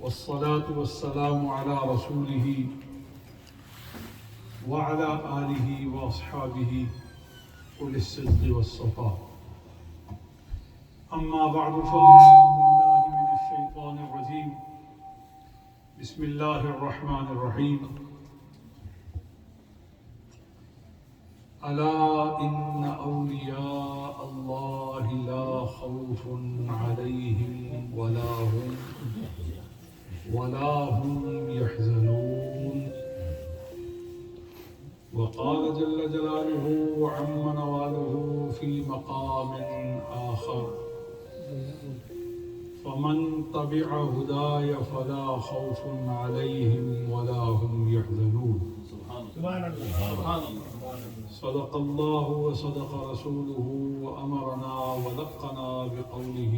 والصلاة والسلام على رسوله وعلى آله وأصحابه أولي الصدق والصفاء. أما بعد فأعوذ بالله من الشيطان الرجيم. بسم الله الرحمن الرحيم. ألا إن أولياء الله لا خوف عليهم ولا هم يحزنون. وقال جل جلاله وعم نواله في مقام آخر فمن تبع هداي فلا خوف عليهم ولا هم يحزنون. صدق الله وصدق رسوله وأمرنا ولقنا بقوله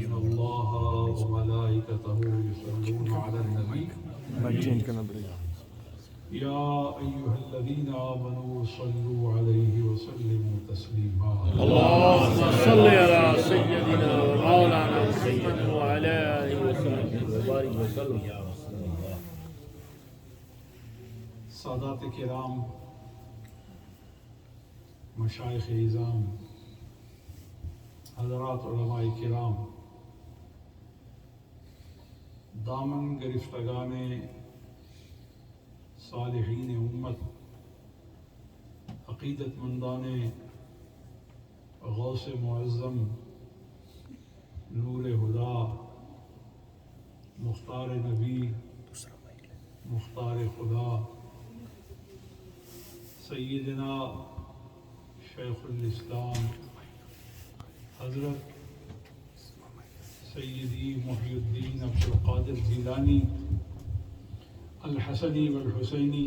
إن الله وملائكته يصلون على النبي يا أيها الذين آمنوا صلوا عليه وسلموا تسليما. اللهم صل على سيدنا ومولانا محمد وعلى آله وصحبه وبارك وسلم. سادات کرام، مشائخ اعظام، حضرات علماء کرام، دامن گرفتگان صالحین امت، عقیدت مندان غوث معظم، نور ہدا، مختار نبی، مختار خدا، سیدنا شیخ الاسلام حضرت سیدی محی الدین عبد القادر جیلانی الحسنی والحسینی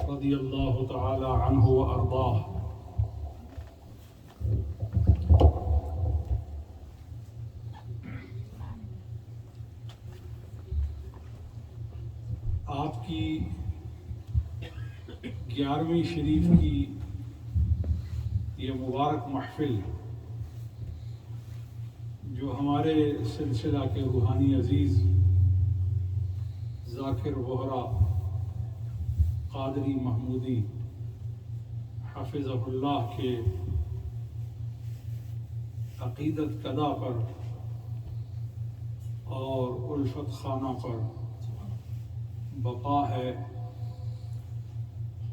رضی اللہ تعالی عنہ وارضاہ. آپ کی 11ویں شریف کی یہ مبارک محفل جو ہمارے سلسلہ کے روحانی عزیز ذاکر وہرا قادری محمودی حفظہ اللہ کے عقیدت قدا پر اور الفت خانہ پر بقا ہے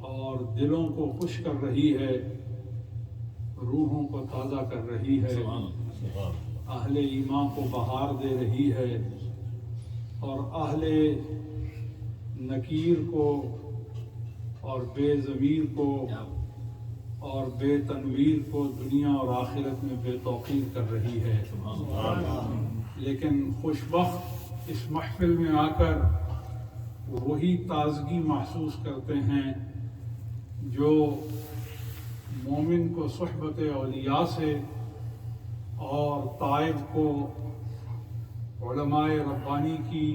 اور دلوں کو خوش کر رہی ہے، روحوں کو تازہ کر رہی ہے، اہل ایمان کو بہار دے رہی ہے اور اہل نکیر کو اور بے ضمیر کو اور بے تنویر کو دنیا اور آخرت میں بے توقیر کر رہی ہے. لیکن خوش بخت اس محفل میں آ کر وہی تازگی محسوس کرتے ہیں جو مومن کو صحبت اولیاء سے اور طائب کو علماء ربانی کی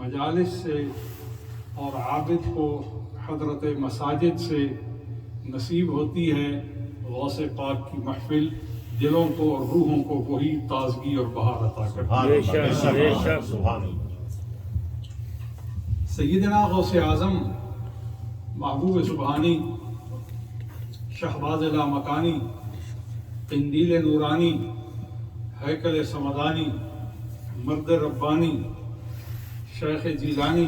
مجالس سے اور عابد کو حضرت مساجد سے نصیب ہوتی ہے. غوث پاک کی محفل دلوں کو اور روحوں کو وہی تازگی اور بہار عطا کرتی ہے. سیدنا غوث اعظم محبوب سبحانی، شہباز لامکانی، قندیل نورانی، ہیکل سمدانی، مرد ربانی، شیخ جیلانی،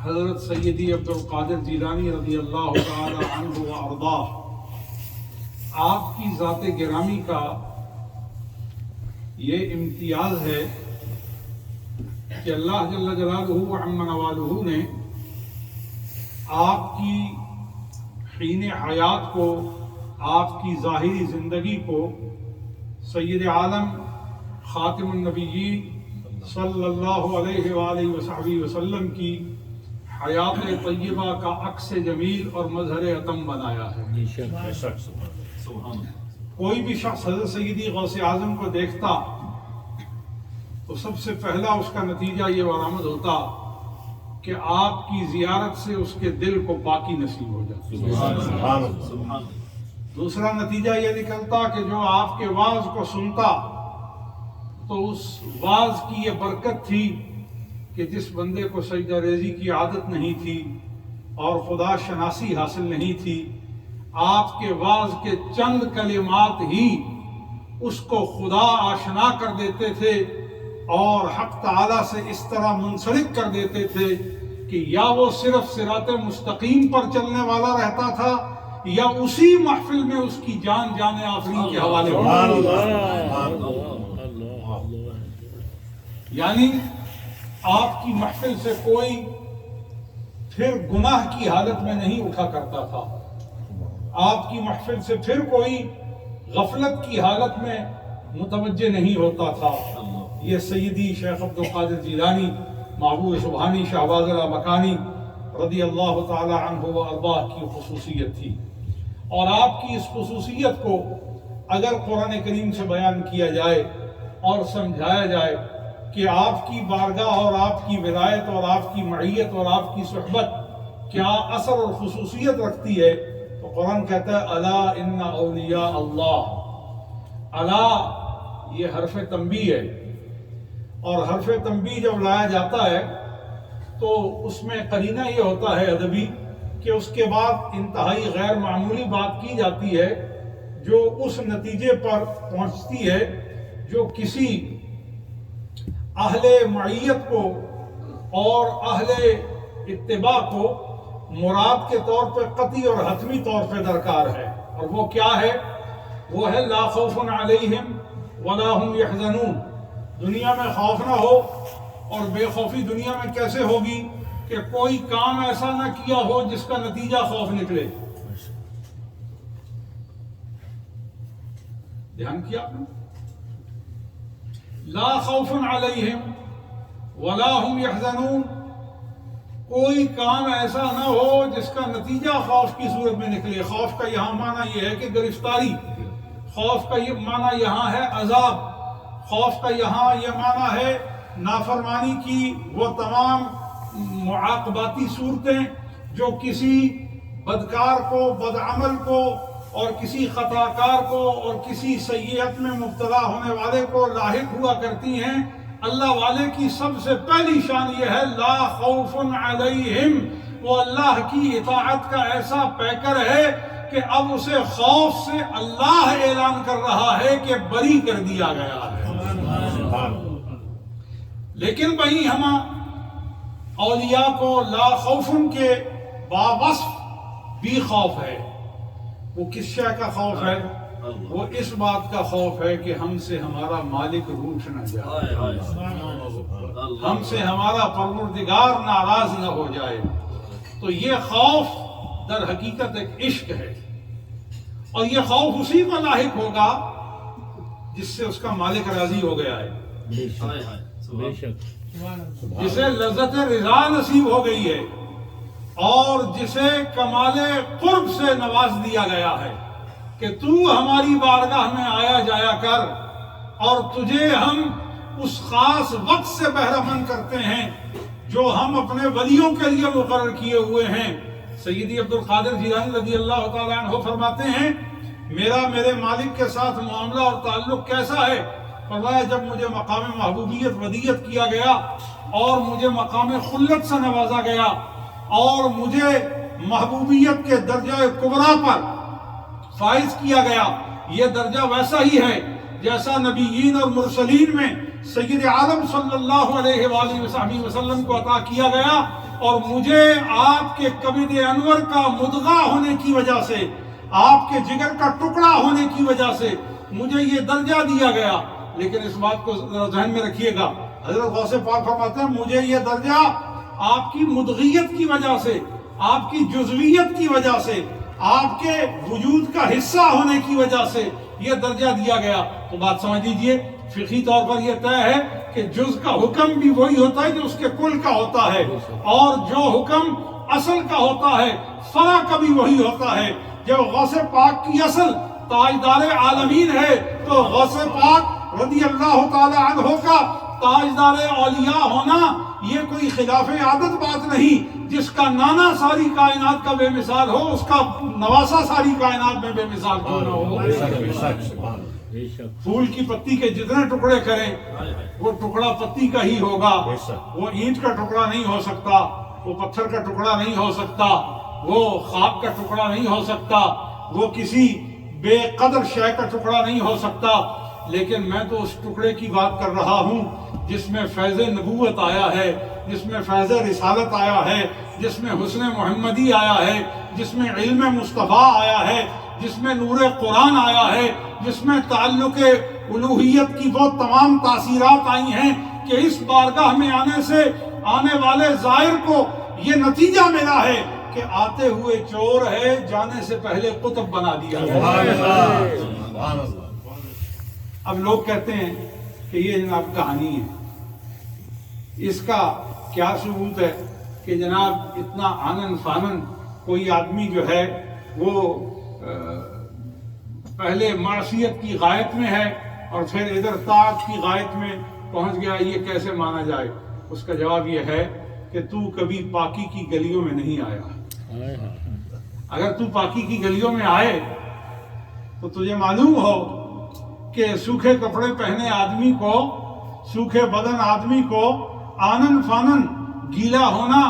حضرت سیدی عبد القادر جیلانی رضی اللہ تعالی عنہ وارضاہ. آپ کی ذات گرامی کا یہ امتیاز ہے کہ اللہ جل جلالہ وعم نوالہ نے آپ کی حین حیات کو، آپ کی ظاہری زندگی کو سید عالم خاتم النبیین صلی اللہ علیہ وآلہ وصحبہ وسلم کی حیات طیبہ کا عکس جمیل اور مظہر اتم بنایا ہے. کوئی بھی شخص حضرت سیدی غوث اعظم کو دیکھتا تو سب سے پہلا اس کا نتیجہ یہ برآمد ہوتا کہ آپ کی زیارت سے اس کے دل کو پاکی نصیب ہو جاتی. دوسرا نتیجہ یہ نکلتا کہ جو آپ کے وعظ کو سنتا تو اس واز کی یہ برکت تھی کہ جس بندے کو سجدہ ریزی کی عادت نہیں تھی اور خدا شناسی حاصل نہیں تھی، آپ کے واز کے چند کلمات ہی اس کو خدا آشنا کر دیتے تھے اور حق تعالی سے اس طرح منسلک کر دیتے تھے کہ یا وہ صرف صراط مستقیم پر چلنے والا رہتا تھا یا اسی محفل میں اس کی جان جان آفرین کے حوالے ہوتی تھی۔ یعنی آپ کی محفل سے کوئی پھر گناہ کی حالت میں نہیں اٹھا کرتا تھا، آپ کی محفل سے پھر کوئی غفلت کی حالت میں متوجہ نہیں ہوتا تھا۔ یہ سیدی شیخ عبد القادر جیلانی محبوب سبحانی شہباز مکانی رضی اللہ تعالی عنہ و ارضاہ کی خصوصیت تھی، اور آپ کی اس خصوصیت کو اگر قرآن کریم سے بیان کیا جائے اور سمجھایا جائے کہ آپ کی بارگاہ اور آپ کی ولایت اور آپ کی معیت اور آپ کی صحبت کیا اثر اور خصوصیت رکھتی ہے، تو قرآن کہتا ہے الا ان اولیاء اللہ۔ الا یہ حرف تنبیہ ہے، اور حرف تنبیہ جب لایا جاتا ہے تو اس میں قرینہ یہ ہوتا ہے ادبی کہ اس کے بعد انتہائی غیر معمولی بات کی جاتی ہے جو اس نتیجے پر پہنچتی ہے جو کسی اہل معیت کو اور اہل اتباع کو مراد کے طور پہ قطعی اور حتمی طور پہ درکار ہے، اور وہ کیا ہے؟ وہ ہے لا خوف علیہم ولا هم یحزنون۔ دنیا میں خوف نہ ہو، اور بے خوفی دنیا میں کیسے ہوگی کہ کوئی کام ایسا نہ کیا ہو جس کا نتیجہ خوف نکلے۔ دھیان کیا آپ نے؟ لا خوف علیہم ولا هم یحزنون، کوئی کام ایسا نہ ہو جس کا نتیجہ خوف کی صورت میں نکلے۔ خوف کا یہاں معنی یہ ہے کہ گرفتاری، خوف کا یہ معنی یہاں ہے عذاب، خوف کا یہاں یہ معنی ہے نافرمانی کی وہ تمام معاقباتی صورتیں جو کسی بدکار کو، بدعمل کو، اور کسی خطاکار کو اور کسی سیئت میں مبتلا ہونے والے کو لاحق ہوا کرتی ہیں۔ اللہ والے کی سب سے پہلی شان یہ ہے لا خوف علیہم، وہ اللہ کی اطاعت کا ایسا پیکر ہے کہ اب اسے خوف سے اللہ اعلان کر رہا ہے کہ بری کر دیا گیا ہے۔ لیکن بھئی ہم اولیاء کو لا خوف کے باوصف بھی خوف ہے۔ وہ کس شے کا خوف ہے؟ وہ اس بات کا خوف ہے کہ ہم سے ہمارا مالک روٹھ نہ جائے، ہم سے ہمارا پروردگار ناراض نہ ہو جائے۔ تو یہ خوف در حقیقت ایک عشق ہے، اور یہ خوف اسی کو لاحق ہوگا جس سے اس کا مالک راضی ہو گیا ہے، جسے لذت رضا نصیب ہو گئی ہے، اور جسے کمال قرب سے نواز دیا گیا ہے کہ تو ہماری بارگاہ میں آیا جایا کر، اور تجھے ہم اس خاص وقت سے بہرہ مند کرتے ہیں جو ہم اپنے ولیوں کے لیے مقرر کیے ہوئے ہیں۔ سیدی عبد القادر جیلانی رضی اللہ تعالیٰ عنہ فرماتے ہیں میرا میرے مالک کے ساتھ معاملہ اور تعلق کیسا ہے؟ فرمایا جب مجھے مقام محبوبیت ودیت کیا گیا اور مجھے مقام خلت سے نوازا گیا اور مجھے محبوبیت کے درجہ کبریٰ پر فائز کیا گیا، یہ درجہ ویسا ہی ہے جیسا نبیین اور مرسلین میں سید عالم صلی اللہ علیہ وآلہ وسلم کو عطا کیا گیا، اور مجھے آپ کے کبد انور کا مدغہ ہونے کی وجہ سے، آپ کے جگر کا ٹکڑا ہونے کی وجہ سے مجھے یہ درجہ دیا گیا۔ لیکن اس بات کو ذہن میں رکھیے گا، حضرت غوث پاک فرماتے ہیں مجھے یہ درجہ آپ کی مدغیت کی وجہ سے، آپ کی جزویت کی وجہ سے، آپ کے وجود کا حصہ ہونے کی وجہ سے یہ درجہ دیا گیا۔ تو بات سمجھ لیجئے، فقہی طور پر یہ طے ہے کہ جز کا حکم بھی وہی ہوتا ہے جو اس کے کل کا ہوتا ہے، اور جو حکم اصل کا ہوتا ہے فرع کا بھی وہی ہوتا ہے۔ جب غوث پاک کی اصل تاجدار عالمین ہے تو غوث پاک رضی اللہ تعالی عنہ کا تاجدار اولیاء ہونا یہ کوئی خلاف عادت بات نہیں۔ جس کا نانا ساری کائنات کا بے مثال ہو، اس کا نواسا ساری کائنات میں بے مثال کیوں نہ ہو۔ بے شک پھول کی پتی کے جتنے ٹکڑے کریں وہ ٹکڑا پتی کا ہی ہوگا، وہ اینٹ کا ٹکڑا نہیں ہو سکتا، وہ پتھر کا ٹکڑا نہیں ہو سکتا، وہ خاک کا ٹکڑا نہیں ہو سکتا، وہ کسی بے قدر شے کا ٹکڑا نہیں ہو سکتا۔ لیکن میں تو اس ٹکڑے کی بات کر رہا ہوں جس میں فیض نبوت آیا ہے، جس میں فیض رسالت آیا ہے، جس میں حسن محمدی آیا ہے، جس میں علم مصطفیٰ آیا ہے، جس میں نور قرآن آیا ہے، جس میں تعلق الوہیت کی وہ تمام تاثیرات آئی ہیں کہ اس بارگاہ میں آنے سے آنے والے زائر کو یہ نتیجہ ملا ہے کہ آتے ہوئے چور ہے، جانے سے پہلے قطب بنا دیا ہے۔ اب لوگ کہتے ہیں کہ یہ جناب کہانی ہے، اس کا کیا ثبوت ہے کہ جناب اتنا آنن فانن کوئی آدمی جو ہے وہ پہلے معصیت کی غایت میں ہے اور پھر ادھر طاعت کی غایت میں پہنچ گیا، یہ کیسے مانا جائے؟ اس کا جواب یہ ہے کہ تو کبھی پاکی کی گلیوں میں نہیں آیا۔ اگر تو پاکی کی گلیوں میں آئے تو تجھے معلوم ہو کہ سوکھے کپڑے پہنے آدمی کو، سوکھے بدن آدمی کو آنن فانن گیلا ہونا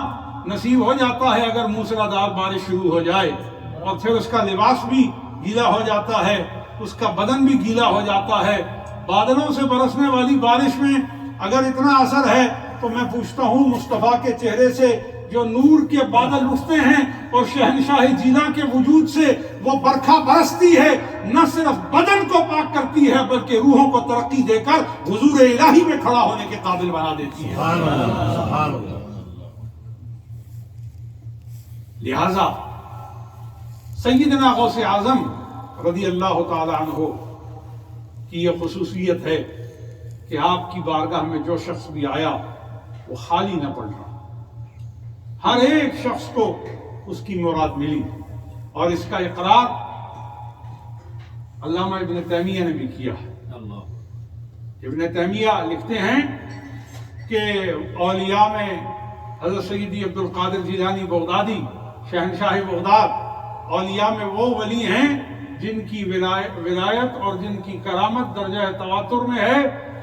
نصیب ہو جاتا ہے اگر موسلادھار بارش شروع ہو جائے، اور پھر اس کا لباس بھی گیلا ہو جاتا ہے، اس کا بدن بھی گیلا ہو جاتا ہے۔ بادلوں سے برسنے والی بارش میں اگر اتنا اثر ہے تو میں پوچھتا ہوں مصطفیٰ کے چہرے سے جو نور کے بادل اٹھتے ہیں اور شہنشاہ جینا کے وجود سے وہ برکھا برستی ہے، نہ صرف بدن کو پاک کرتی ہے بلکہ روحوں کو ترقی دے کر حضور الہی میں کھڑا ہونے کے قابل بنا دیتی ہے۔ لہذا سیدنا غوث اعظم رضی اللہ تعالی عنہ کی یہ خصوصیت ہے کہ آپ کی بارگاہ میں جو شخص بھی آیا وہ خالی نہ پڑ رہا، ہر ایک شخص کو اس کی مراد ملی، اور اس کا اقرار علامہ ابن تیمیہ نے بھی کیا ہے۔ ابن تیمیہ لکھتے ہیں کہ اولیاء میں حضرت سیدی عبد القادر جیلانی بغدادی شہنشاہ بغداد اولیاء میں وہ ولی ہیں جن کی ولایت اور جن کی کرامت درجہ تواتر میں ہے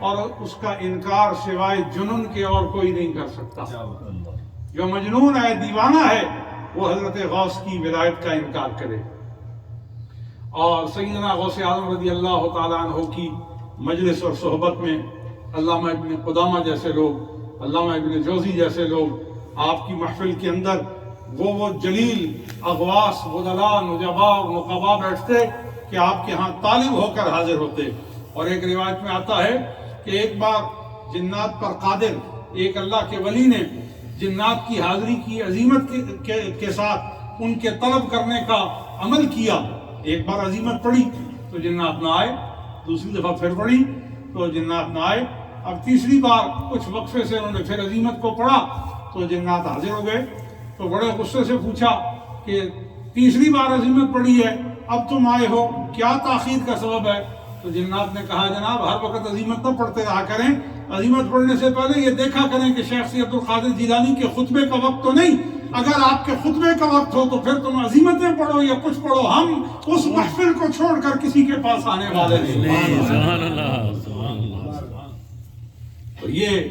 اور اس کا انکار سوائے جنون کے اور کوئی نہیں کر سکتا۔ جو مجنون ہے، دیوانہ ہے، وہ حضرت غوث کی ولایت کا انکار کرے۔ اور سیدنا غوث اعظم رضی اللہ تعالیٰ عنہ کی مجلس اور صحبت میں علامہ ابن قدامہ جیسے لوگ، علامہ ابن جوزی جیسے لوگ آپ کی محفل کے اندر وہ جلیل اغواس بدلاء نجبا اور نقبا بیٹھتے کہ آپ کے ہاں طالب ہو کر حاضر ہوتے۔ اور ایک روایت میں آتا ہے کہ ایک بار جنات پر قادر ایک اللہ کے ولی نے جنات کی حاضری کی عظیمت کے ساتھ ان کے طلب کرنے کا عمل کیا۔ ایک بار عظیمت پڑھی تو جنات نہ آئے، دوسری دفعہ پھر پڑھی تو جنات نہ آئے، اب تیسری بار کچھ وقفے سے انہوں نے پھر عظیمت کو پڑھا تو جنات حاضر ہو گئے۔ تو بڑے غصے سے پوچھا کہ تیسری بار عظیمت پڑھی ہے، اب تم آئے ہو، کیا تاخیر کا سبب ہے؟ تو جنات نے کہا جناب ہر وقت عظیمت نہ پڑھتے رہا کریں، عظیمت پڑھنے سے پہلے یہ دیکھا کریں کہ شیخ سید عبد القادر جیلانی کے خطبے کا وقت تو نہیں، اگر آپ کے خطبے کا وقت ہو تو پھر تم عظیمتیں پڑھو یا کچھ پڑھو، ہم اس محفل کو چھوڑ کر کسی کے پاس آنے والے نہیں۔ سبحان اللہ، سبحان اللہ۔ تو یہ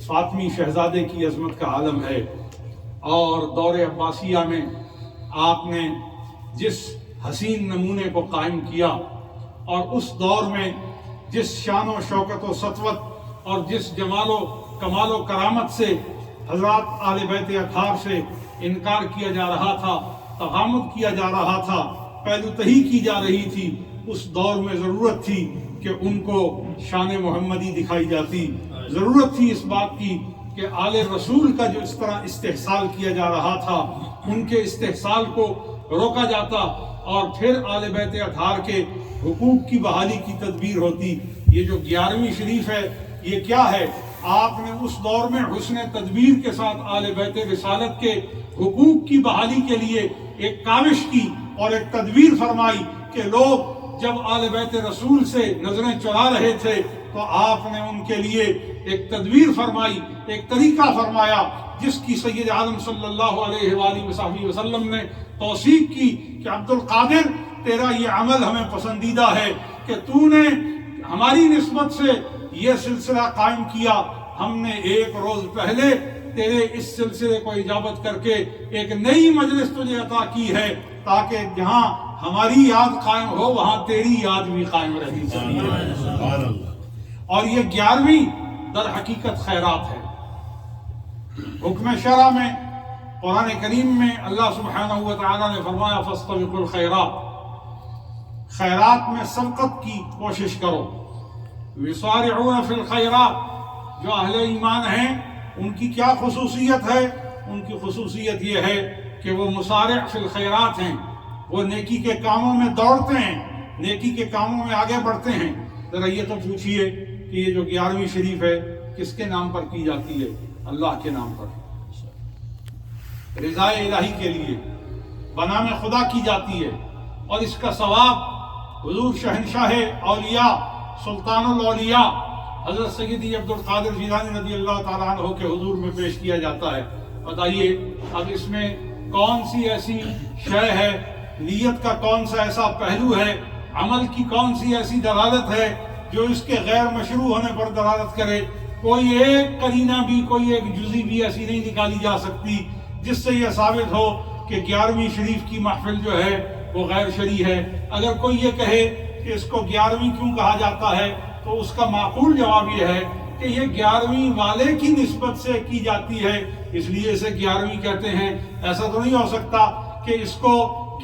فاطمی شہزادے کی عظمت کا عالم ہے۔ اور دور عباسیہ میں آپ نے جس حسین نمونے کو قائم کیا اور اس دور میں جس شان و شوکت و سطوت اور جس جمال و کمال و کرامت سے حضرات آل بیت اطہار سے انکار کیا جا رہا تھا، تغامض کیا جا رہا تھا، پہلو تہی کی جا رہی تھی، اس دور میں ضرورت تھی کہ ان کو شان محمدی دکھائی جاتی، ضرورت تھی اس بات کی کہ آل رسول کا جو اس طرح استحصال کیا جا رہا تھا ان کے استحصال کو روکا جاتا اور پھر آل بیت اطہار کے حقوق کی بحالی کی تدبیر ہوتی۔ یہ جو 11ویں شریف ہے یہ کیا ہے؟ آپ نے اس دور میں حسن تدبیر کے ساتھ آل بیت رسالت کے حقوق کی بحالی کے لیے ایک کاوش کی اور ایک تدبیر فرمائی کہ لوگ جب آل بیت رسول سے نظریں چرا رہے تھے تو آپ نے ان کے لیے ایک تدبیر فرمائی، ایک طریقہ فرمایا جس کی سید عالم صلی اللہ علیہ وآلہ وسلم نے توثیق کی کہ عبد القادر تیرا یہ عمل ہمیں پسندیدہ ہے، کہ تو نے ہماری نسبت سے یہ سلسلہ قائم کیا. ہم نے ایک روز پہلے تیرے اس سلسلے کو اجابت کر کے ایک نئی مجلس تجھے عطا کی ہے تاکہ جہاں ہماری یاد قائم ہو وہاں تیری یاد بھی قائم رہی. اور یہ 11ویں در حقیقت خیرات ہے. حکم شرع میں قرآن کریم میں اللہ سبحانہ و تعالیٰ نے فرمایا فاستبقوا الخیرات، خیرات میں سبقت کی کوشش کرو. وسارعون فی الخیرات، جو اہل ایمان ہیں ان کی کیا خصوصیت ہے؟ ان کی خصوصیت یہ ہے کہ وہ مسارع فی الخیرات ہیں، وہ نیکی کے کاموں میں دوڑتے ہیں، نیکی کے کاموں میں آگے بڑھتے ہیں. ذرا یہ تو پوچھئے کہ یہ جو 11ویں شریف ہے کس کے نام پر کی جاتی ہے؟ اللہ کے نام پر، رضا الہی کے لیے بنام خدا کی جاتی ہے. اور اس کا ثواب حضور شہنشاہ اولیاء سلطان الاولیاء حضرت سیدی عبدالقادر جیلانی رضی اللہ تعالیٰ عنہ کے حضور میں پیش کیا جاتا ہے. بتائیے اب اس میں کون سی ایسی شے ہے، نیت کا کون سا ایسا پہلو ہے، عمل کی کون سی ایسی دلالت ہے جو اس کے غیر مشروع ہونے پر دلالت کرے؟ کوئی ایک قرینہ بھی، کوئی ایک جزی بھی ایسی نہیں نکالی جا سکتی جس سے یہ ثابت ہو کہ 11ویں شریف کی محفل جو ہے وہ غیر شرعی ہے. اگر کوئی یہ کہے کہ اس کو 11ویں کیوں کہا جاتا ہے تو اس کا معقول جواب یہ ہے کہ یہ 11ویں والے کی نسبت سے کی جاتی ہے اس لیے اسے 11ویں کہتے ہیں. ایسا تو نہیں ہو سکتا کہ اس کو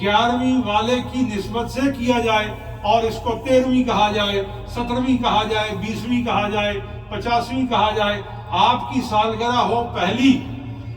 11ویں والے کی نسبت سے کیا جائے اور اس کو 13ویں کہا جائے، 17ویں کہا جائے، 20ویں کہا جائے، 50ویں کہا جائے. آپ کی سالگرہ ہو پہلی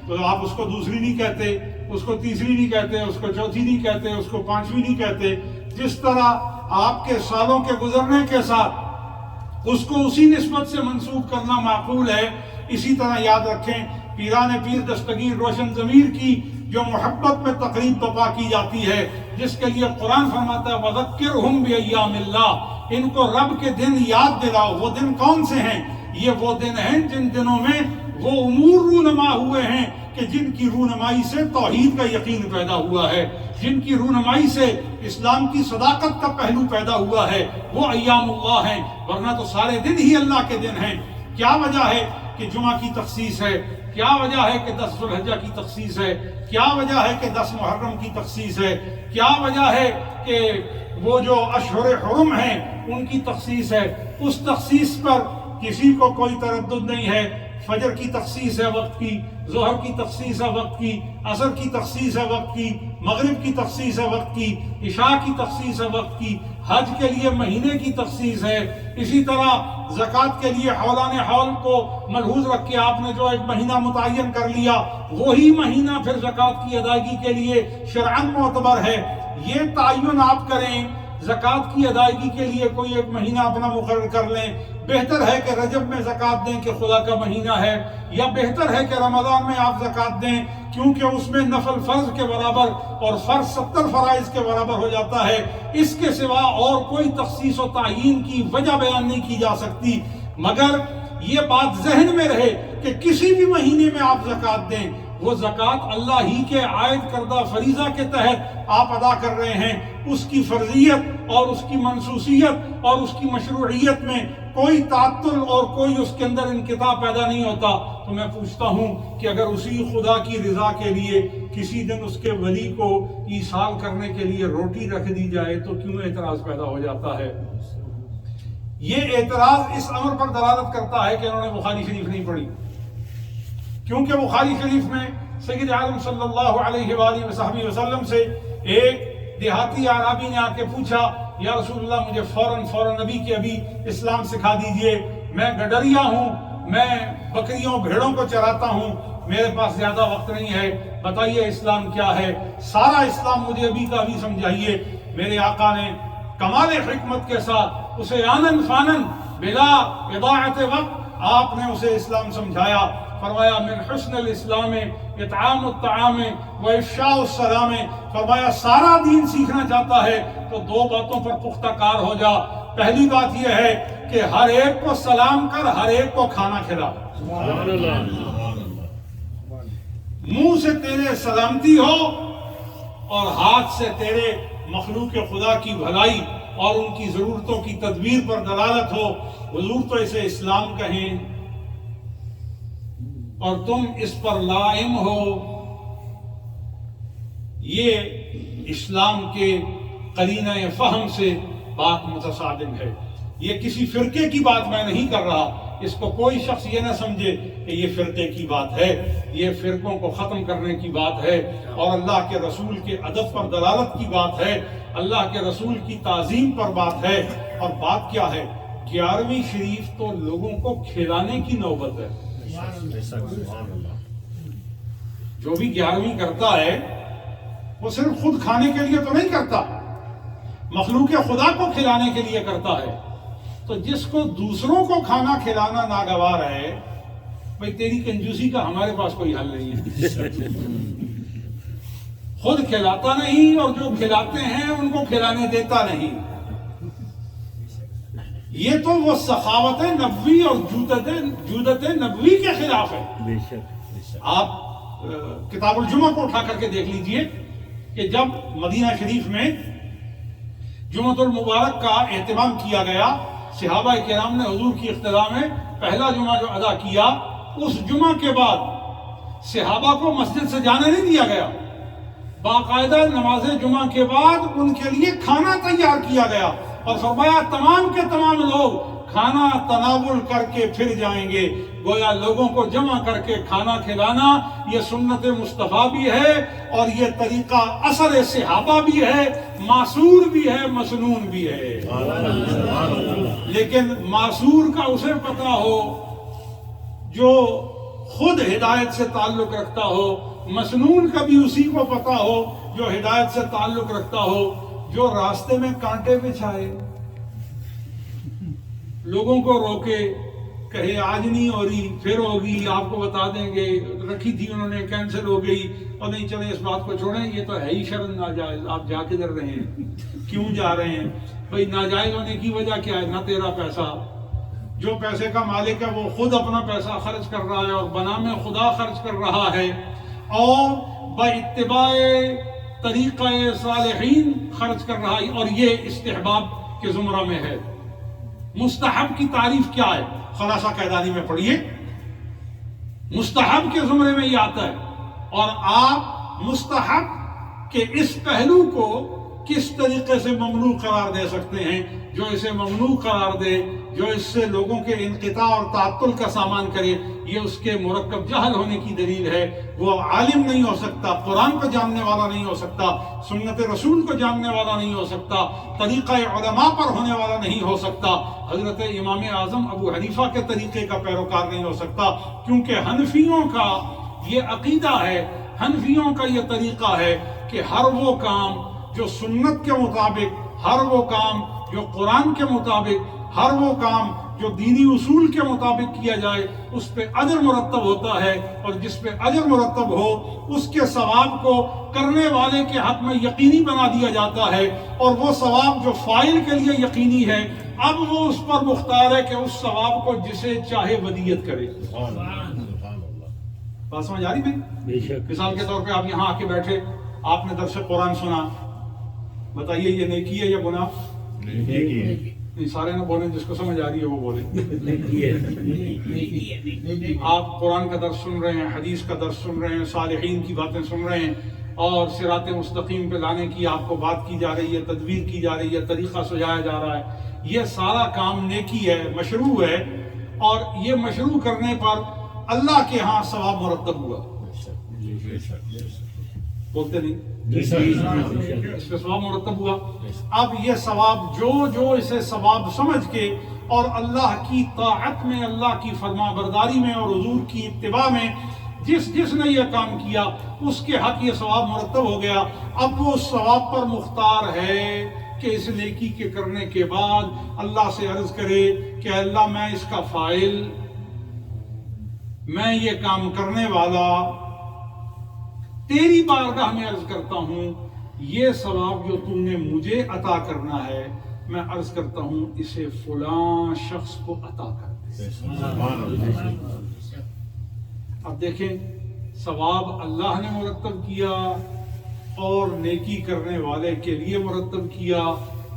تو آپ اس کو دوسری نہیں کہتے، اس کو تیسری نہیں کہتے، اس کو چوتھی نہیں کہتے، اس کو 5ویں نہیں کہتے. جس طرح آپ کے سالوں کے گزرنے کے ساتھ اس کو اسی نسبت سے منسوب کرنا معقول ہے، اسی طرح یاد رکھیں پیران پیر دستگیر روشن ضمیر کی جو محبت میں تقریب بپا کی جاتی ہے، جس کے لیے قرآن فرماتا ہے وَذَكِّرْهُمْ بِأَيَّامِ اللَّهِ، ان کو رب کے دن یاد دلاؤ. وہ دن کون سے ہیں؟ یہ وہ دن ہیں جن دنوں میں وہ امور رونما ہوئے ہیں کہ جن کی رونمائی سے توحید کا یقین پیدا ہوا ہے، جن کی رونمائی سے اسلام کی صداقت کا پہلو پیدا ہوا ہے. وہ ایام اللہ ہیں، ورنہ تو سارے دن ہی اللہ کے دن ہیں. کیا وجہ ہے کہ جمعہ کی تخصیص ہے؟ کیا وجہ ہے کہ 10 ذوالحجہ کی تخصیص ہے؟ کیا وجہ ہے کہ 10 محرم کی تخصیص ہے؟ کیا وجہ ہے کہ وہ جو اشہر حرم ہیں ان کی تخصیص ہے؟ اس تخصیص پر کسی کو کوئی تردد نہیں ہے. فجر کی تخصیص ہے وقت کی، ظہر کی تخصیص ہے وقت کی، عصر کی تخصیص ہے وقت کی، مغرب کی تخصیص ہے وقت کی، عشاء کی تخصیص ہے وقت کی، حج کے لیے مہینے کی تخصیص ہے. اسی طرح زکوٰۃ کے لیے حولان حول کو ملحوظ رکھ کے آپ نے جو ایک مہینہ متعین کر لیا وہی مہینہ پھر زکوٰۃ کی ادائیگی کے لیے شرعاً معتبر ہے. یہ تعین آپ کریں زکوٰۃ کی ادائیگی کے لیے کوئی ایک مہینہ اپنا مقرر کر لیں. بہتر ہے کہ رجب میں زکوٰۃ دیں کہ خدا کا مہینہ ہے، یا بہتر ہے کہ رمضان میں آپ زکوٰۃ دیں کیونکہ اس میں نفل فرض کے برابر اور فرض 70 فرائض کے برابر ہو جاتا ہے. اس کے سوا اور کوئی تخصیص و تعیین کی وجہ بیان نہیں کی جا سکتی. مگر یہ بات ذہن میں رہے کہ کسی بھی مہینے میں آپ زکوٰۃ دیں، وہ زکوٰۃ اللہ ہی کے عائد کردہ فریضہ کے تحت آپ ادا کر رہے ہیں. اس کی فرضیت اور اس کی منسوسیت اور اس کی مشروعیت میں کوئی تعطل اور کوئی اس کے اندر انقطاع پیدا نہیں ہوتا. تو میں پوچھتا ہوں کہ اگر اسی خدا کی رضا کے لیے کسی دن اس کے ولی کو ایصال کرنے کے لیے روٹی رکھ دی جائے تو کیوں اعتراض پیدا ہو جاتا ہے؟ یہ اعتراض اس امر پر دلالت کرتا ہے کہ انہوں نے بخاری شریف نہیں پڑھی، کیونکہ بخاری شریف میں سید عالم صلی اللہ علیہ وآلہ وصحبہ وسلم سے ایک دیہاتی عربی نے آ کے پوچھا یا رسول اللہ مجھے فوراً ابھی کے ابھی اسلام سکھا دیجئے، میں گڈریا ہوں، میں بکریوں بھیڑوں کو چراتا ہوں، میرے پاس زیادہ وقت نہیں ہے، بتائیے اسلام کیا ہے، سارا اسلام مجھے ابھی کا ابھی سمجھائیے. میرے آقا نے کمال حکمت کے ساتھ اسے آنن فانن بلا اضاعت وقت آپ نے اسے اسلام سمجھایا. فرمایا من حسن الاسلام اطعام الطعام و افشاء السلام. فرمایا سارا دین سیکھنا چاہتا ہے تو 2 باتوں پر پختہ کار ہو جا. پہلی بات یہ ہے کہ ہر ایک کو سلام کر، ہر ایک کو کھانا کھلا. منہ سے تیرے سلامتی ہو اور ہاتھ سے تیرے مخلوق خدا کی بھلائی اور ان کی ضرورتوں کی تدبیر پر دلالت ہو، حضور تو اسے اسلام کہیں اور تم اس پر لائم ہو، یہ اسلام کے قرینہ فہم سے بات متصادم ہے۔ یہ کسی فرقے کی بات میں نہیں کر رہا، اس کو کوئی شخص یہ نہ سمجھے کہ یہ فرقے کی بات ہے، یہ فرقوں کو ختم کرنے کی بات ہے اور اللہ کے رسول کے ادب پر دلالت کی بات ہے، اللہ کے رسول کی تعظیم پر بات ہے۔ اور بات کیا ہے؟ 11ویں شریف تو لوگوں کو کھلانے کی نوبت ہے۔ جو بھی 11ویں کرتا ہے وہ صرف خود کھانے کے لیے تو نہیں کرتا، مخلوق خدا کو کھلانے کے لیے کرتا ہے۔ تو جس کو دوسروں کو کھانا کھلانا ناگوار ہے، بھئی تیری کنجوسی کا ہمارے پاس کوئی حل نہیں ہے۔ خود کھلاتا نہیں اور جو کھلاتے ہیں ان کو کھلانے دیتا نہیں۔ یہ تو وہ سخاوت نبوی اور جودت نبوی کے خلاف ہے۔ آپ کتاب الجمعہ کو اٹھا کر کے دیکھ لیجئے کہ جب مدینہ شریف میں جمعۃ المبارک کا اہتمام کیا گیا، صحابہ کرام نے حضور کی اقتداء میں پہلا جمعہ جو ادا کیا، اس جمعہ کے بعد صحابہ کو مسجد سے جانے نہیں دیا گیا، باقاعدہ نماز جمعہ کے بعد ان کے لیے کھانا تیار کیا گیا اور فرمایا تمام کے تمام لوگ کھانا تناول کر کے پھر جائیں گے۔ گویا لوگوں کو جمع کر کے کھانا کھلانا یہ سنت مصطفیٰ بھی ہے اور یہ طریقہ اثر صحابہ بھی ہے، معصور بھی ہے، مسنون بھی ہے۔ لیکن معصور کا اسے پتہ ہو جو خود ہدایت سے تعلق رکھتا ہو، مسنون کا بھی اسی کو پتہ ہو جو ہدایت سے تعلق رکھتا ہو، جو راستے میں کانٹے بچھائے، لوگوں کو روکے، کہے آج نہیں ہو رہی، پھر ہوگی، آپ کو بتا دیں گے، رکھی تھی انہوں نے، کینسل ہو گئی، اور نہیں چلیں اس بات کو چھوڑیں، یہ تو ہے ہی شرم ناجائز، آپ جا کدھر رہے ہیں، کیوں جا رہے ہیں؟ بھئی ناجائز ہونے کی وجہ کیا ہے؟ نہ تیرا پیسہ، جو پیسے کا مالک ہے وہ خود اپنا پیسہ خرچ کر رہا ہے اور بنام خدا خرچ کر رہا ہے، اور باتباع طریقہ صالحین خرچ کر رہا ہے، اور یہ استحباب کے زمرہ میں ہے۔ مستحب کی تعریف کیا ہے؟ خلاصہ قیدانی میں پڑھیے، مستحب کے زمرے میں یہ آتا ہے، اور آپ مستحب کے اس پہلو کو کس طریقے سے ممنوع قرار دے سکتے ہیں؟ جو اسے ممنوع قرار دے، جو اس سے لوگوں کے انقطاع اور تعطل کا سامان کرے، یہ اس کے مرکب جہل ہونے کی دلیل ہے۔ وہ عالم نہیں ہو سکتا، قرآن کو جاننے والا نہیں ہو سکتا، سنت رسول کو جاننے والا نہیں ہو سکتا، طریقہ علماء پر ہونے والا نہیں ہو سکتا، حضرت امام اعظم ابو حنیفہ کے طریقے کا پیروکار نہیں ہو سکتا، کیونکہ حنفیوں کا یہ عقیدہ ہے، حنفیوں کا یہ طریقہ ہے کہ ہر وہ کام جو سنت کے مطابق، ہر وہ کام جو قرآن کے مطابق، ہر وہ کام جو دینی اصول کے مطابق کیا جائے اس پہ اجر مرتب ہوتا ہے، اور جس پہ اجر مرتب ہو اس کے ثواب کو کرنے والے کے حق میں یقینی بنا دیا جاتا ہے، اور وہ ثواب جو فاعل کے لیے یقینی ہے اب وہ اس پر مختار ہے کہ اس ثواب کو جسے چاہے ودیت کرے۔ بات سمجھ آ رہی میں؟ مثال کے طور پہ آپ یہاں آ کے بیٹھے، آپ نے درس قرآن سنا، بتائیے یہ نیکی ہے یا گناہ؟ نیکی ہے۔ نہیں، سارے نہ بولیں، جس کو سمجھ آ رہی ہے وہ بولیں۔ آپ قرآن کا درس سن رہے ہیں، حدیث کا درس سن رہے ہیں، صالحین کی باتیں سن رہے ہیں، اور صراط مستقیم پہ لانے کی آپ کو بات کی جا رہی ہے، تدبیر کی جا رہی ہے، طریقہ سجایا جا رہا ہے، یہ سارا کام نیکی ہے، مشروع ہے، اور یہ مشروع کرنے پر اللہ کے ہاں ثواب مرتب ہوا۔ بولتے نہیں، اس پہ ثواب مرتب ہوا۔ اب یہ ثواب جو اسے ثواب سمجھ کے اور اللہ کی طاعت میں، اللہ کی فرما برداری میں اور حضور کی اتباع میں جس نے یہ کام کیا اس کے حق یہ ثواب مرتب ہو گیا۔ اب وہ اس ثواب پر مختار ہے کہ اس نیکی کے کرنے کے بعد اللہ سے عرض کرے کہ اللہ میں اس کا فاعل، میں یہ کام کرنے والا تیری بارگاہ میں عرض کرتا ہوں، یہ ثواب جو تم نے مجھے عطا کرنا ہے میں عرض کرتا ہوں اسے فلاں شخص کو عطا کر دے۔ اب دیکھیں، ثواب اللہ نے مرتب کیا اور نیکی کرنے والے کے لیے مرتب کیا،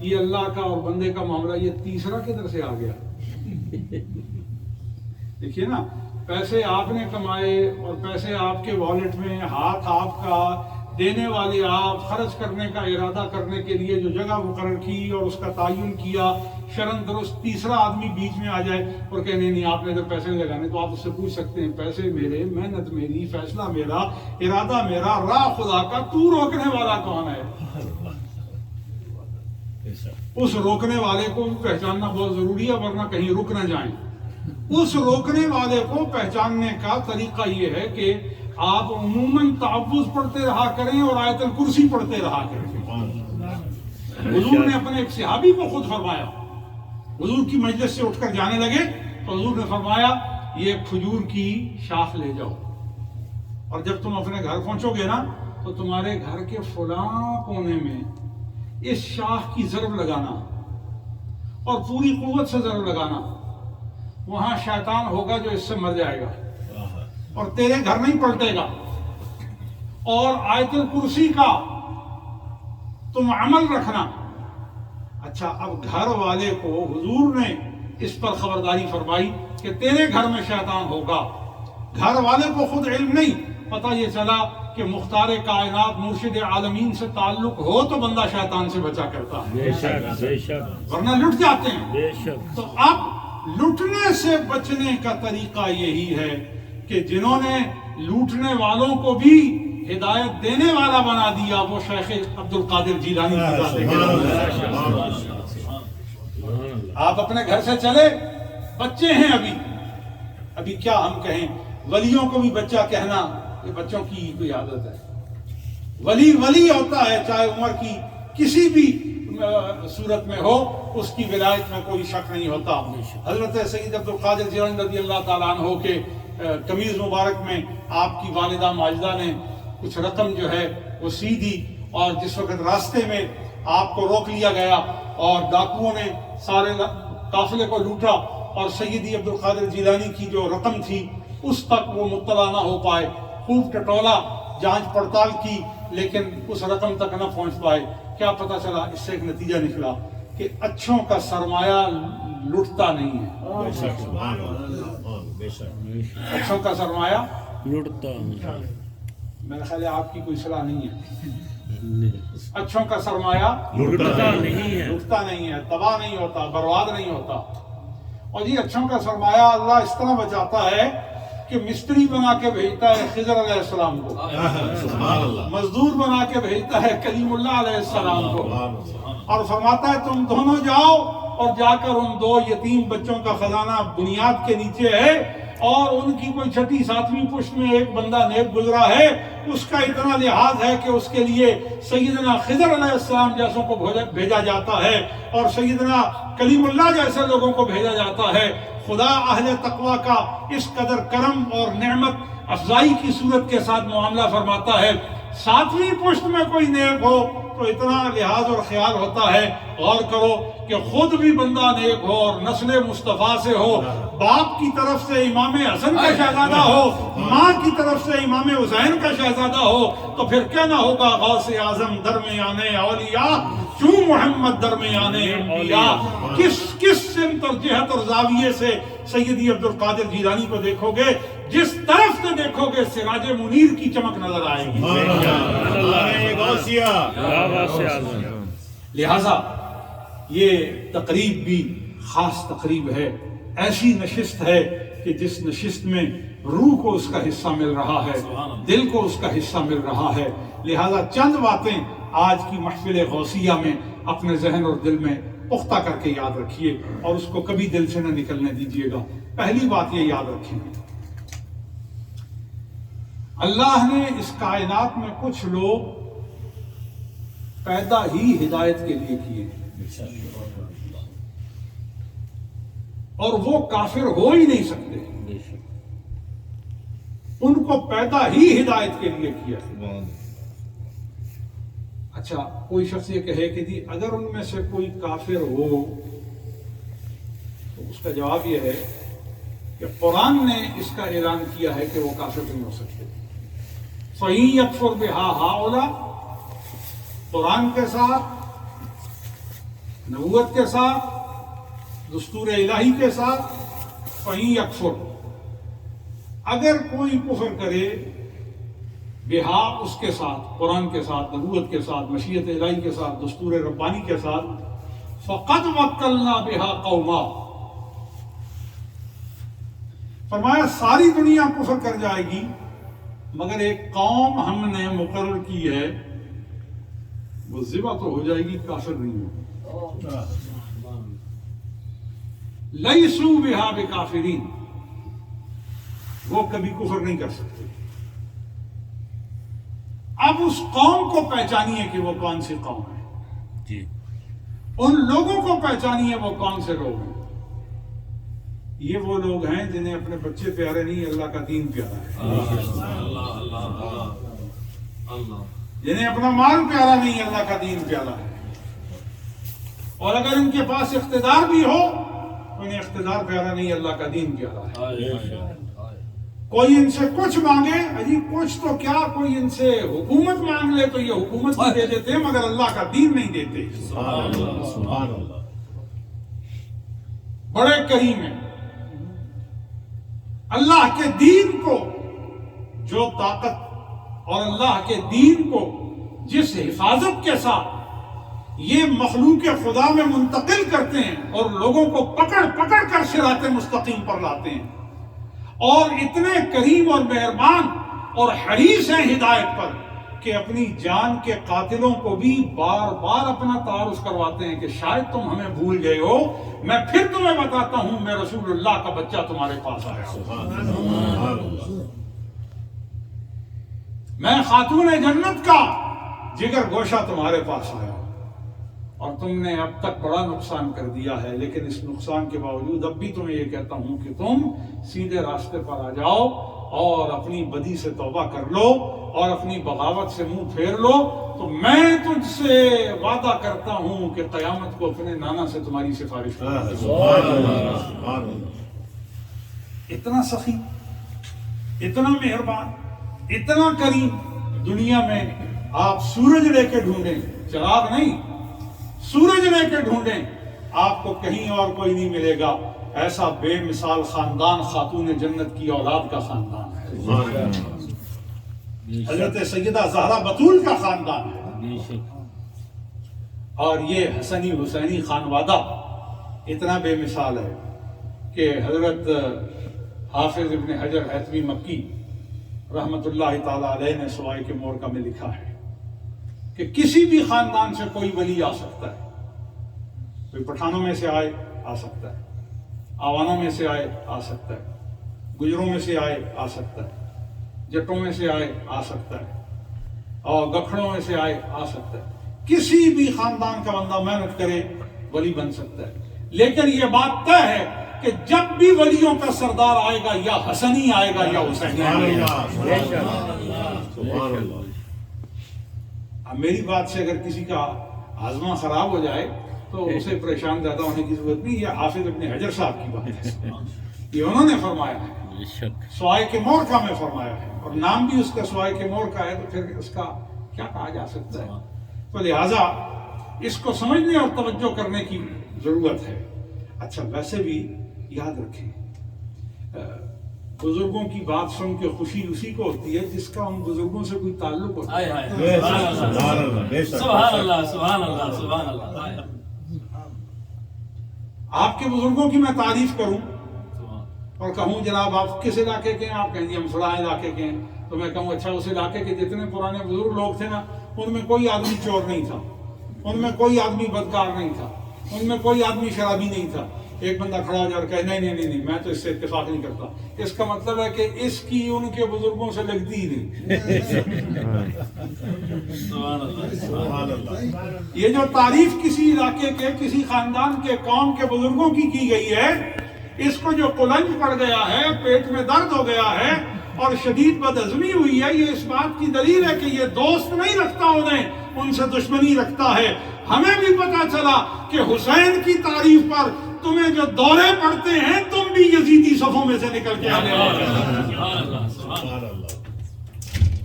یہ اللہ کا اور بندے کا معاملہ، یہ تیسرا کدھر سے آ گیا؟ دیکھیے نا، پیسے آپ نے کمائے اور پیسے آپ کے والیٹ میں، ہاتھ آپ کا، دینے والے آپ، خرچ کرنے کا ارادہ کرنے کے لیے جو جگہ مقرر کی اور اس کا تعین کیا شرعاً درست، تیسرا آدمی بیچ میں آ جائے اور کہ نہیں آپ نے اگر پیسے نہیں لگانے، تو آپ اس سے پوچھ سکتے ہیں پیسے میرے، محنت میری، فیصلہ میرا، ارادہ میرا، راہ خدا کا، تو روکنے والا کون ہے؟ اس روکنے والے کو پہچاننا بہت ضروری ہے، ورنہ کہیں رک نہ جائیں۔ اس روکنے والے کو پہچاننے کا طریقہ یہ ہے کہ آپ عموماً تعوذ پڑھتے رہا کریں اور آیت الکرسی پڑھتے رہا کریں۔ حضور نے اپنے ایک صحابی کو خود فرمایا، حضور کی مجلس سے اٹھ کر جانے لگے تو حضور نے فرمایا یہ کھجور کی شاخ لے جاؤ، اور جب تم اپنے گھر پہنچو گے نا تو تمہارے گھر کے فلاں کونے میں اس شاخ کی ضرب لگانا اور پوری قوت سے ضرب لگانا، وہاں شیطان ہوگا جو اس سے مر جائے گا اور تیرے گھر نہیں پلٹے گا۔ اور آیت الکرسی کا تم عمل رکھنا۔ اچھا، اب گھر والے کو حضور نے اس پر خبرداری فرمائی کہ تیرے گھر میں شیطان ہوگا، گھر والے کو خود علم نہیں، پتہ یہ چلا کہ مختار کائنات مرشد عالمین سے تعلق ہو تو بندہ شیطان سے بچا کرتا ہے، بے شک بے شک، ورنہ لٹ جاتے ہیں۔ بے شک۔ تو اب لوٹنے سے بچنے کا طریقہ یہی ہے کہ جنہوں نے لوٹنے والوں کو بھی ہدایت دینے والا بنا دیا، وہ شیخ عبد القادر جیلانی کی ذات ہے۔ آپ اپنے گھر سے چلے، بچے ہیں ابھی کیا ہم کہیں، ولیوں کو بھی بچہ کہنا یہ بچوں کی کوئی عادت ہے۔ ولی ہوتا ہے چاہے عمر کی کسی بھی صورت میں ہو، اس کی ولایت میں کوئی شک نہیں ہوتا۔ حضرت سید عبد القادر جیلانی رضی اللہ تعالیٰ عنہ کے قمیض مبارک میں آپ کی والدہ ماجدہ نے کچھ رقم جو ہے وہ سی دی، اور جس وقت راستے میں آپ کو روک لیا گیا اور ڈاکوؤں نے سارے قافلے کو لوٹا اور سیدی عبد القادر جیلانی کی جو رقم تھی اس تک وہ مطلع نہ ہو پائے، خوب ٹٹولا، جانچ پڑتال کی، لیکن اس رقم تک نہ پہنچ پائے۔ کیا پتہ چلا؟ اس سے ایک نتیجہ نکلا کہ اچھوں کا سرمایہ لٹتا نہیں ہے۔ اچھوں کا سرمایہ لٹتا میرا خیال ہے آپ کی کوئی صلاح نہیں ہے۔ اچھوں کا سرمایہ لٹتا نہیں ہے، تباہ نہیں ہوتا، برباد نہیں ہوتا۔ اور یہ اچھوں کا سرمایہ اللہ اس طرح بچاتا ہے کہ مستری بنا کے بھیجتا ہے خضر علیہ السلام کو، مزدور بنا کے بھیجتا ہے کلیم اللہ علیہ السلام کو، اور فرماتا ہے تم دونوں جاؤ اور جا کر ان 2 یتیم بچوں کا خزانہ بنیاد کے نیچے ہے، اور ان کی کوئی 6ٹھی 7ویں پشت میں ایک بندہ نیک گزرا ہے، اس کا اتنا لحاظ ہے کہ اس کے لیے سیدنا خضر علیہ السلام جیسوں کو بھیجا جاتا ہے اور سیدنا کلیم اللہ جیسے لوگوں کو بھیجا جاتا ہے۔ خدا اہل تقوی کا اس قدر کرم اور نعمت افزائی کی صورت کے ساتھ معاملہ فرماتا ہے۔ 7ویں پشت میں کوئی نیک ہو تو اتنا لحاظ اور خیال ہوتا ہے، غور کرو کہ خود بھی بندہ نیک ہو اور نسل مصطفیٰ سے ہو، باپ کی طرف سے امام حسن کا شہزادہ ہو، ماں کی طرف سے امام حسین کا شہزادہ ہو، تو پھر کیا نہ ہوگا غوث اعظم درمیان اولیاء، چوں محمد درمیان انبیاء۔ کس سمت اور جہت اور زاویے سے سیدی عبد القادر جیلانی کو دیکھو گے، جس طرف سے دیکھو گے سراج منیر کی چمک نظر آئے گی۔ لہذا یہ تقریب بھی خاص تقریب ہے، ایسی نشست ہے کہ جس نشست میں روح کو اس کا حصہ مل رہا ہے، دل کو اس کا حصہ مل رہا ہے۔ لہذا چند باتیں آج کی محفل غوثیہ میں اپنے ذہن اور دل میں پختہ کر کے یاد رکھیے اور اس کو کبھی دل سے نہ نکلنے دیجیے گا۔ پہلی بات یہ یاد رکھیں، اللہ نے اس کائنات میں کچھ لوگ پیدا ہی ہدایت کے لیے کیے اور وہ کافر ہو ہی نہیں سکتے، ان کو پیدا ہی ہدایت کے لیے کیا۔ اچھا، کوئی شخص یہ کہے کہ جی اگر ان میں سے کوئی کافر ہو، تو اس کا جواب یہ ہے کہ قرآن نے اس کا اعلان کیا ہے کہ وہ کافر نہیں ہو سکتے۔ فَإِن يَكْفُرْ بِهَا هَؤُلَاء، قرآن کے ساتھ نبوت کے ساتھ، دستور الہی کے ساتھ، فَإِن یکفر، اگر کوئی کفر کرے بہا اس کے ساتھ، قرآن کے ساتھ، نبوت کے ساتھ، مشیت الہی کے ساتھ، دستور ربانی کے ساتھ، فقد وکلنا بہا قوما، فرمایا ساری دنیا کفر کر جائے گی مگر ایک قوم ہم نے مقرر کی ہے، وہ ذبح تو ہو جائے گی، کافر نہیں ہوگی۔ لیسوا بہا بکافرین، وہ کبھی کفر نہیں کر سکتے۔ اب اس قوم کو پہچانیے کہ وہ کون سی قوم ہے، جی، ان لوگوں کو پہچانیے وہ کون سے لوگ ہیں۔ یہ وہ لوگ ہیں جنہیں اپنے بچے پیارے نہیں، اللہ کا دین پیارا ہے، جنہیں اپنا مال پیارا نہیں، اللہ کا دین پیارا ہے، اور اگر ان کے پاس اقتدار بھی ہو تو انہیں اقتدار پیارا نہیں، اللہ کا دین پیارا ہے۔ کوئی ان سے کچھ مانگے، اجی کچھ تو کیا، کوئی ان سے حکومت مانگ لے تو یہ حکومت بھی دے دیتے مگر اللہ کا دین نہیں دیتے۔ سبحان اللہ، بڑے کریم ہیں، اللہ کے دین کو جو طاقت اور اللہ کے دین کو جس حفاظت کے ساتھ یہ مخلوق خدا میں منتقل کرتے ہیں اور لوگوں کو پکڑ پکڑ کر صراط مستقیم پر لاتے ہیں، اور اتنے کریم اور مہربان اور حریص ہیں ہدایت پر کہ اپنی جان کے قاتلوں کو بھی بار بار اپنا تعارف کرواتے ہیں کہ شاید تم ہمیں بھول گئے ہو، میں پھر تمہیں بتاتا ہوں میں رسول اللہ کا بچہ تمہارے پاس آیا ہوں، میں خاتون جنت کا جگر گوشہ تمہارے پاس آیا ہوں، اور تم نے اب تک بڑا نقصان کر دیا ہے، لیکن اس نقصان کے باوجود اب بھی تمہیں یہ کہتا ہوں کہ تم سیدھے راستے پر آ جاؤ اور اپنی بدی سے توبہ کر لو اور اپنی بغاوت سے منہ پھیر لو، تو میں تجھ سے وعدہ کرتا ہوں کہ قیامت کو اپنے نانا سے تمہاری سفارش کروں۔ اتنا سخی، اتنا مہربان، اتنا کریم، دنیا میں آپ سورج لے کے ڈھونڈیں، چراغ نہیں، سورج لے کے ڈھونڈیں، آپ کو کہیں اور کوئی نہیں ملے گا ایسا بے مثال خاندان خاتون جنت کی اولاد کا خاندان ہے، حضرت سیدہ زہرا بطول کا خاندان ہے، اور یہ حسنی حسینی خانوادہ اتنا بے مثال ہے کہ حضرت حافظ ابن حجر حیثمی مکی رحمت اللہ تعالی علیہ نے سوائے کے مورکہ میں لکھا ہے کہ کسی بھی خاندان سے کوئی ولی آ سکتا ہے، کوئی پٹھانوں میں سے آئے آ سکتا ہے، آوانوں میں سے آئے آ سکتا ہے، گجروں میں سے آئے آ سکتا ہے، جٹوں میں سے آئے آ سکتا ہے، اور گکھڑوں میں سے آئے آ سکتا ہے، کسی بھی خاندان کا بندہ محنت کرے ولی بن سکتا ہے، لیکن یہ بات طے ہے کہ جب بھی ولیوں کا سردار آئے گا یا حسنی آئے گا یا حسینی آئے گا۔ اب میری بات سے اگر کسی کا ہاضمہ خراب ہو جائے تو اسے پریشان زیادہ ہونے کی ضرورت نہیں، یہ حافظ ابن حجر صاحب کی بات ہے، یہ انہوں نے فرمایا ہے، سوائے کے مورکہ میں فرمایا ہے، اور نام بھی اس کا سوائے کے مورکہ ہے، تو پھر اس کا کیا کہا جا سکتا ہے؟ تو لہٰذا اس کو سمجھنے اور توجہ کرنے کی ضرورت ہے۔ اچھا، ویسے بھی یاد رکھیں، بزرگوں کی بات سن کے خوشی اسی کو ہوتی ہے جس کا ان بزرگوں سے کوئی تعلق ہوتا ہے۔ سبحان اللہ، سبحان اللہ، سبحان اللہ۔ آپ کے بزرگوں کی میں تعریف کروں اور کہوں جناب آپ کس علاقے کے ہیں، آپ کہیں گے ہم فلاں علاقے کے ہیں، تو میں کہوں اچھا اس علاقے کے جتنے پرانے بزرگ لوگ تھے نا، ان میں کوئی آدمی چور نہیں تھا، ان میں کوئی آدمی بدکار نہیں تھا، ان میں کوئی آدمی شرابی نہیں تھا۔ ایک بندہ کھڑا ہو جا کر کہے نہیں نہیں نہیں نہیں میں تو اس سے اتفاق نہیں کرتا، اس کا مطلب ہے کہ اس کی ان کے بزرگوں سے لگتی ہی نہیں۔ یہ جو تعریف کسی علاقے کے، کسی خاندان کے، قوم کے بزرگوں کی گئی ہے، اس کو جو قلنج پڑ گیا ہے، پیٹ میں درد ہو گیا ہے اور شدید بدعزمی ہوئی ہے، یہ اس بات کی دلیل ہے کہ یہ دوست نہیں رکھتا انہیں، ان سے دشمنی رکھتا ہے۔ ہمیں بھی پتا چلا کہ حسین کی تعریف پر تمہیں جو دورے پڑتے ہیں تم بھی یزیدی صفوں میں سے نکل کے آنے والے ہیں،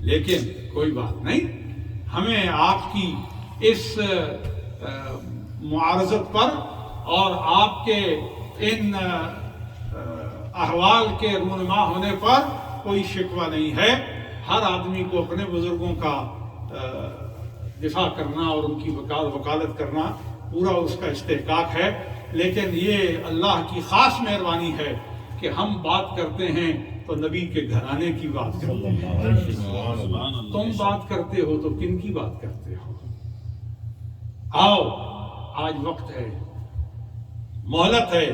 لیکن کوئی بات نہیں، ہمیں آپ کی اس معارضت پر اور آپ کے ان احوال کے رونما ہونے پر کوئی شکوہ نہیں ہے۔ ہر آدمی کو اپنے بزرگوں کا دفاع کرنا اور ان کی وکالت کرنا پورا اس کا استحقاق ہے، لیکن یہ اللہ کی خاص مہربانی ہے کہ ہم بات کرتے ہیں تو نبی کے گھرانے کی بات کرتے ہیں۔ تم بات کرتے ہو تو کن کی بات کرتے ہو؟ آؤ، آج وقت ہے، مہلت ہے،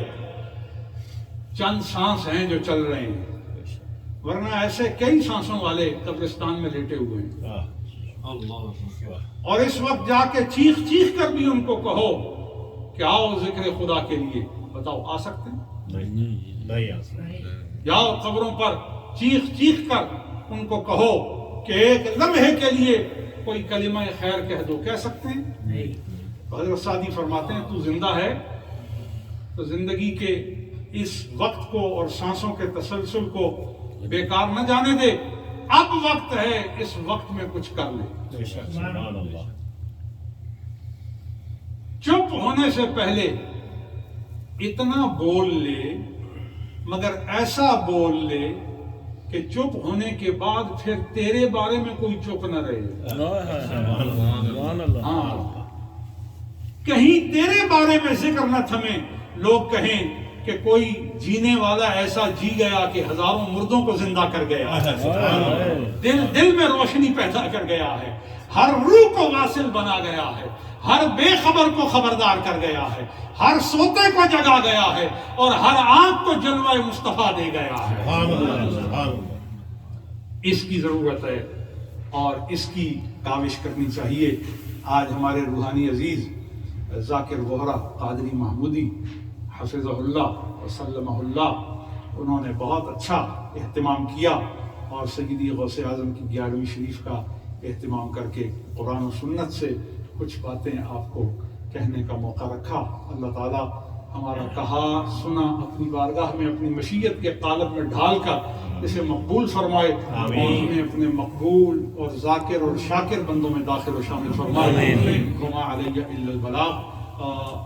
چند سانس ہیں جو چل رہے ہیں، ورنہ ایسے کئی سانسوں والے قبرستان میں لیٹے ہوئے ہیں۔ اور اس وقت جا کے چیخ چیخ کر بھی ان کو کہو کہ آؤ ذکر خدا کے لیے، بتاؤ آ سکتے ہیں؟ نہیں آ سکتے۔ جاؤ قبروں پر چیخ چیخ کر ان کو کہو کہ ایک لمحے کے لیے کوئی کلمہ خیر کہہ دو، کہہ سکتے ہیں؟ حضرت سعدی فرماتے ہیں تو زندہ ہے تو زندگی کے اس وقت کو اور سانسوں کے تسلسل کو بیکار نہ جانے دے، اب وقت ہے اس وقت میں کچھ کر لے۔ سبحان اللہ۔ چپ ہونے سے پہلے اتنا بول لے، مگر ایسا بول لے کہ چپ ہونے کے بعد پھر تیرے بارے میں کوئی چپ نہ رہے۔ ہاں، کہیں تیرے بارے میں ذکر نہ تھمے، لوگ کہیں کہ کوئی جینے والا ایسا جی گیا کہ ہزاروں مردوں کو زندہ کر گیا، دل میں روشنی پیدا کر گیا ہے، ہر روح کو واصل بنا گیا ہے، ہر بے خبر کو خبردار کر گیا ہے، ہر سوتے کو جگا گیا ہے، اور ہر آنکھ کو جلوہ مصطفیٰ دے گیا ہے۔ اس کی ضرورت ہے اور اس کی کاوش کرنی چاہیے۔ آج ہمارے روحانی عزیز ذاکر وہرا قادری محمودی حفظہ اللہ وسلمہ اللہ، انہوں نے بہت اچھا اہتمام کیا اور سیدی غوث اعظم کی 11ویں شریف کا اہتمام کر کے قرآن و سنت سے کچھ باتیں آپ کو کہنے کا موقع رکھا۔ اللہ تعالیٰ ہمارا کہا سنا اپنی بارگاہ میں اپنی مشیت کے قالب میں ڈھال کر اسے مقبول فرمائے، اور ہمیں اپنے مقبول اور ذاکر اور شاکر بندوں میں داخل و شامل فرمائے۔ وما علیہ الا البلاغ۔